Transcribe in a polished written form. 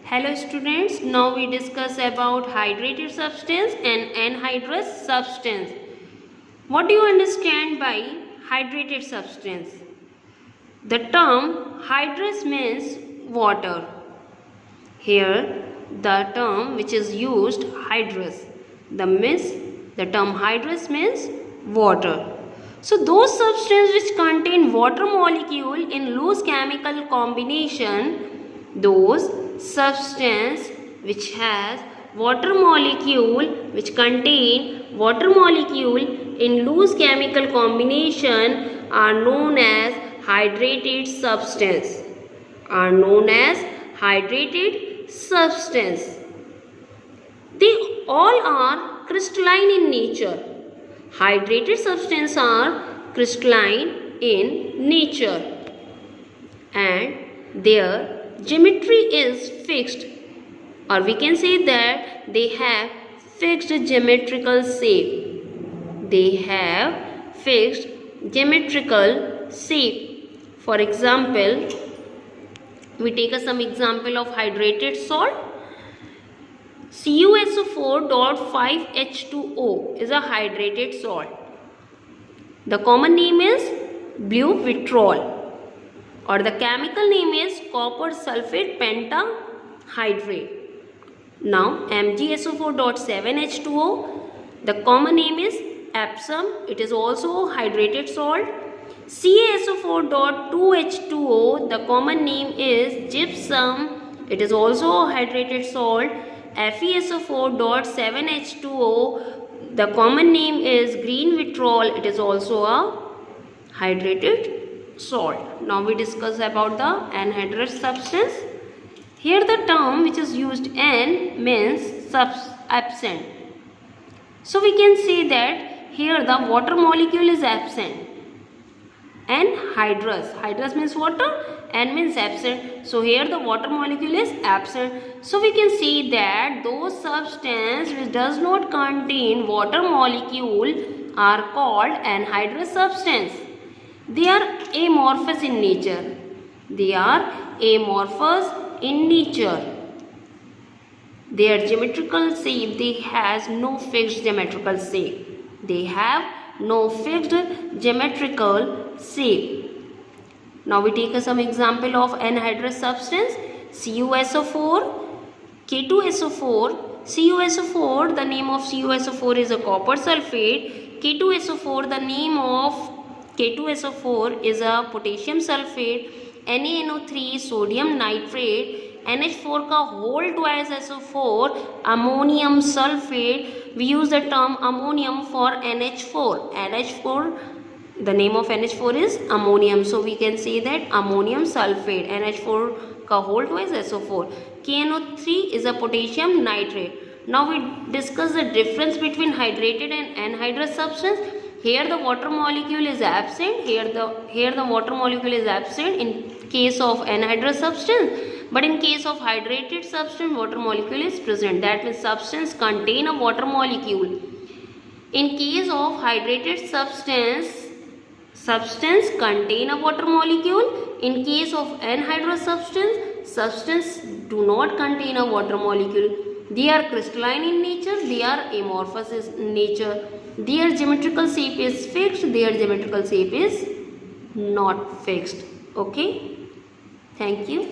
Hello students, now we discuss about hydrated substance and anhydrous substance. What do you understand by hydrated substance? The term hydrous means water. Here the term which is used hydrous. The term hydrous means water. So those substances which contain water molecule in loose chemical combination, those substance which has water molecule which contain water molecule in loose chemical combination are known as hydrated substance. They all are crystalline in nature. Hydrated substances are crystalline in nature and their geometry is fixed, or we can say that they have fixed geometrical shape. For example, we take some example of hydrated salt. CuSO4.5H2O is a hydrated salt. The common name is blue vitriol, or the chemical name is copper sulfate pentahydrate. Now MgSO4.7H2O, the common name is Epsom, it is also a hydrated salt. CaSO4.2H2O, the common name is gypsum, it is also a hydrated salt. FeSO4.7H2O, the common name is green vitriol, it is also a hydrated salt. Now we discuss about the anhydrous substance. Here the term which is used N means absent. So we can say that here the water molecule is absent. Hydrous means water, N means absent. So here the water molecule is absent. So we can see that those substances which does not contain water molecule are called anhydrous substance. They are amorphous in nature. Their geometrical shape, they has no fixed geometrical shape. Now we take some example of anhydrous substance. CuSO4, K2SO4. CuSO4, the name of CuSO4 is a copper sulfate. K2SO4, the name of K2SO4 is a potassium sulfate. NaNO3 sodium nitrate. NH4 का whole twice SO4 ammonium sulfate. We use the term ammonium for NH4. The name of NH4 is ammonium. So we can say that ammonium sulfate. NH4 का whole twice SO4. KNO3 is a potassium nitrate. Now we discuss the difference between hydrated and anhydrous substance. Here the water molecule is absent. Here the water molecule is absent in case of anhydrous substance. But in case of hydrated substance, water molecule is present. That means substance contain a water molecule. In case of hydrated substance contain a water molecule. In case of anhydrous substance do not contain a water molecule. They are crystalline in nature. They are amorphous in nature. Their geometrical shape is fixed. Their geometrical shape is not fixed. Okay. Thank you.